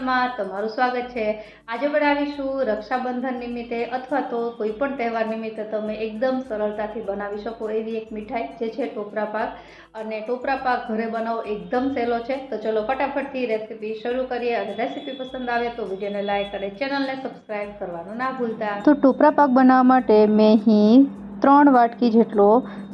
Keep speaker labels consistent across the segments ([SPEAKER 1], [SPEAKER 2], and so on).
[SPEAKER 1] ચેનલમાં તમારું સ્વાગત છે। આજે બનાવીશું રક્ષાબંધન નિમિત્તે અથવા તો કોઈ પણ તહેવાર નિમિત્તે તમે એકદમ સરળતાથી બનાવી શકો એવી એક મીઠાઈ જે છે ટોપરા પાક। અને ટોપરા પાક ઘરે બનાવો એકદમ સહેલો છે। તો ચલો ફટાફટથી રેસીપી શરૂ કરીએ। અને રેસીપી પસંદ આવે તો વિડીયોને લાઈક અને ચેનલને સબસ્ક્રાઈબ કરવાનું ના ભૂલતા। તો ટોપરા પાક બનાવવા માટે મેં અહીં 3 વાટકી જેટલો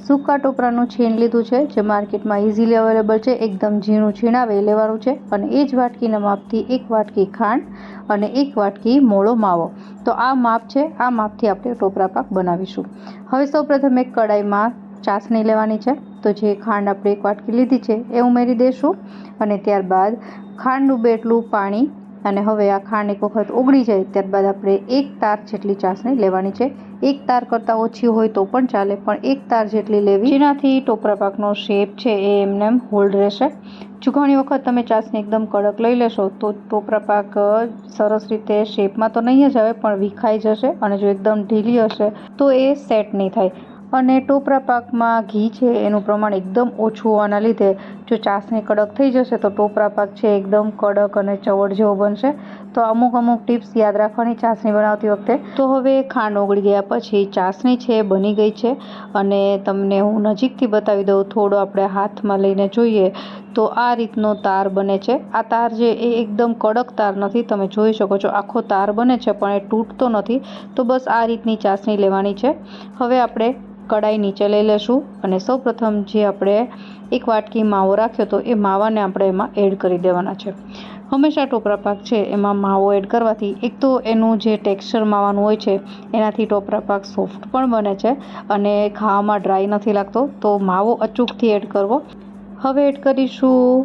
[SPEAKER 1] सूका टोपराનું છીણ લીધું છે, જે માર્કેટમાં ઇઝીલી અવેલેબલ છે। એકદમ ઝીણું છીણાવી લેવાનું છે અને એ જ વાટકીના માપથી 1 વાટકી ખાંડ અને 1 વાટકી મોળો માવો। તો આ માપ છે, આ માપથી આપણે ટોપરા પાક બનાવીશું। હવે સૌપ્રથમ એક કડાઈમાં ચાસણી લેવાની છે। તો જે ખાંડ આપણે 1 વાટકી લીધી છે એ ઉમેરી દઈશું અને ત્યારબાદ ખાંડ ડૂબે એટલું પાણી। અને હવે આ ખાંડ એક વખત ઓગળી જાય ત્યારબાદ આપણે 1 તાર જેટલી ચાસણી લેવાની છે। 1 તાર કરતાં ઓછી હોય તો પણ ચાલે, પણ 1 તાર જેટલી લેવી, જેનાથી ટોપરા પાકનો શેપ છે એ એમને હોલ્ડ રહેશે। જો ઘણી વખત તમે ચાસણી એકદમ કડક લઈ લેશો તો ટોપરા પાક સરસ રીતે શેપમાં તો નહીં જ આવે પણ વિખાઈ જશે, અને જો એકદમ ઢીલી હશે તો એ સેટ નહીં થાય। અને ટોપરા પાકમાં ઘી છે એનું પ્રમાણ એકદમ ઓછું હોવાના લીધે જો ચાસણી કડક થઈ જશે તો ટોપરા પાક છે એકદમ કડક અને ચવડ જેવો બનશે। તો અમુક ટિપ્સ યાદ રાખવાની ચાસણી બનાવતી વખતે। તો હવે ખાંડ ઓગળી ગયા પછી ચાસણી છે બની ગઈ છે અને તમને હું નજીકથી બતાવી દઉં। થોડો આપણે હાથમાં લઈને જોઈએ તો આ રીતનો તાર બને છે। આ તાર જે એ એકદમ કડક તાર નથી, તમે જોઈ શકો છો આખો તાર બને છે પણ એ તૂટતો નથી। તો બસ આ રીતની ચાસણી લેવાની છે। હવે આપણે કડાઈ નીચે લઈ લેશું અને સૌપ્રથમ જે આપણે 1 વાટકી માવો રાખ્યો તો એ માવાને આપણે એમાં એડ કરી દેવાના છે। હંમેશા ટોપરા પાક છે એમાં માવો એડ કરવાથી એક તો એનું જે ટેક્સચર માવાનું હોય છે એનાથી ટોપરા પાક સોફ્ટ પણ બને છે અને ખાવામાં ડ્રાય નથી લાગતો। તો માવો અચૂકથી એડ કરવો। હવે એડ કરીશું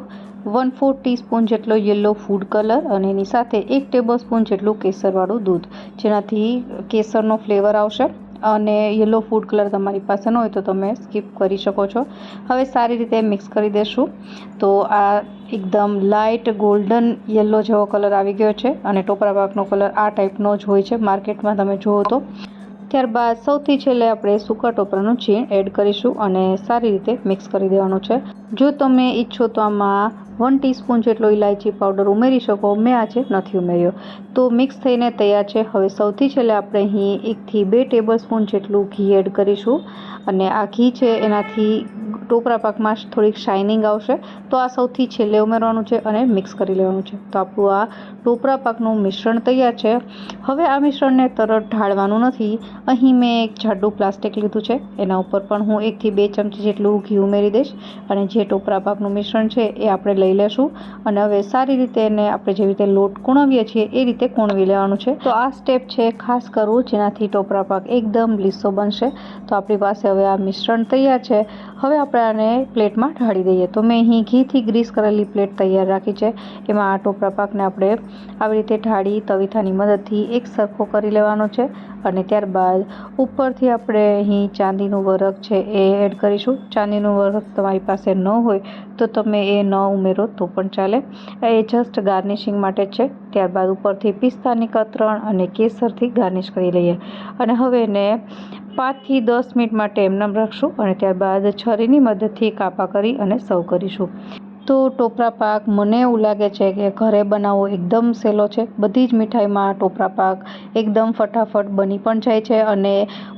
[SPEAKER 1] 1/4 ટીસ્પૂન જેટલો યલો ફૂડ કલર અને એની સાથે 1 ટેબલસ્પૂન જેટલું કેસરવાળું દૂધ, જેનાથી કેસરનો ફ્લેવર આવશે। અને યલો ફૂડ કલર તમારી પાસે ન હોય તો તમે સ્કીપ કરી શકો છો। હવે સારી રીતે મિક્સ કરી દેશું। તો આ એકદમ લાઇટ ગોલ્ડન યલો જેવો કલર આવી ગયો છે અને ટોપરા પાકનો કલર આ ટાઈપનો જ હોય છે માર્કેટમાં તમે જુઓ તો। ત્યારબાદ સૌથી છેલ્લે આપણે સૂકા ટોપરાનું છીણ એડ કરીશું અને સારી રીતે મિક્સ કરી દેવાનું છે। જો તમે ઈચ્છો તો આમાં 1 ટીસ્પૂન જેટલો ઇલાયચી પાવડર ઉમેરી શકો, મેં આજે નથી ઉમેર્યો। તો મિક્સ થઈને તૈયાર છે। હવે સૌથી છેલ્લે આપણે અહીં 1 થી 2 ટેબલસ્પૂન જેટલું ઘી એડ કરીશું અને આ ઘી છે એનાથી ટોપરા પાકમાં થોડીક શાઇનિંગ આવશે। તો આ સૌથી છેલ્લે ઉમેરવાનું છે અને મિક્સ કરી લેવાનું છે। તો આપણું આ ટોપરા પાકનું મિશ્રણ તૈયાર છે। હવે આ મિશ્રણને તરત ઢાળવાનું નથી। અહીં મેં એક જાડું પ્લાસ્ટિક લીધું છે, એના ઉપર પણ હું 1 થી 2 ચમચી જેટલું ઘી ઉમેરી દઈશ અને જે ટોપરા પાકનું મિશ્રણ છે એ આપણે લઈ લેશું અને હવે સારી રીતે એને આપણે જેવી રીતે લોટ કૂણવીએ છીએ એ રીતે કૂણવી લેવાનું છે। તો આ સ્ટેપ છે ખાસ કરવું, જેનાથી ટોપરા પાક એકદમ લીસો બનશે। તો આપણી પાસે હવે આ મિશ્રણ તૈયાર છે। હવે આપણે આને પ્લેટમાં ઢાળી દઈએ। તો મેં અહીં ઘીથી ગ્રીસ કરેલી પ્લેટ તૈયાર રાખી છે, એમાં આ ટોપરા પાકને આપણે આવી રીતે ઢાળી તવીથાની મદદથી એક સરખો કરી લેવાનો છે અને ત્યારબાદ ઉપરથી આપણે અહીં ચાંદીનું વરખ છે એ એડ કરીશું। ચાંદીનું વરખ તમારી પાસે ન હોય તો તમે એ ન ઉમેરો તો પણ ચાલે, એ જસ્ટ ગાર્નિશિંગ માટે જ છે। ત્યારબાદ ઉપરથી પિસ્તાની કતરણ અને કેસરથી ગાર્નિશ કરી લઈએ અને હવે એને 5 થી 10 મિનિટ માટે એમનેમ રાખશું અને ત્યારબાદ છરીની મદદથી કાપા કરી અને સર્વ કરીશું। તો ટોપરા પાક મને એવું લાગે છે કે ઘરે બનાવવો એકદમ સહેલો છે। બધી જ મીઠાઈમાં ટોપરા પાક એકદમ ફટાફટ બની પણ જાય છે અને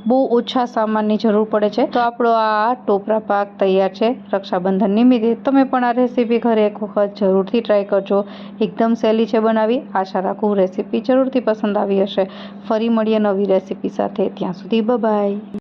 [SPEAKER 1] બહુ ઓછા સામાનની જરૂર પડે છે। તો આપણો આ ટોપરા પાક તૈયાર છે રક્ષાબંધન નિમિત્તે। તમે પણ આ રેસીપી ઘરે એક વખત જરૂરથી ટ્રાય કરજો। એકદમ સહેલી છે બનાવી। આશા રાખું રેસીપી જરૂરથી પસંદ આવી હશે। ફરી મળીએ નવી રેસીપી સાથે, ત્યાં સુધી બાય બાય।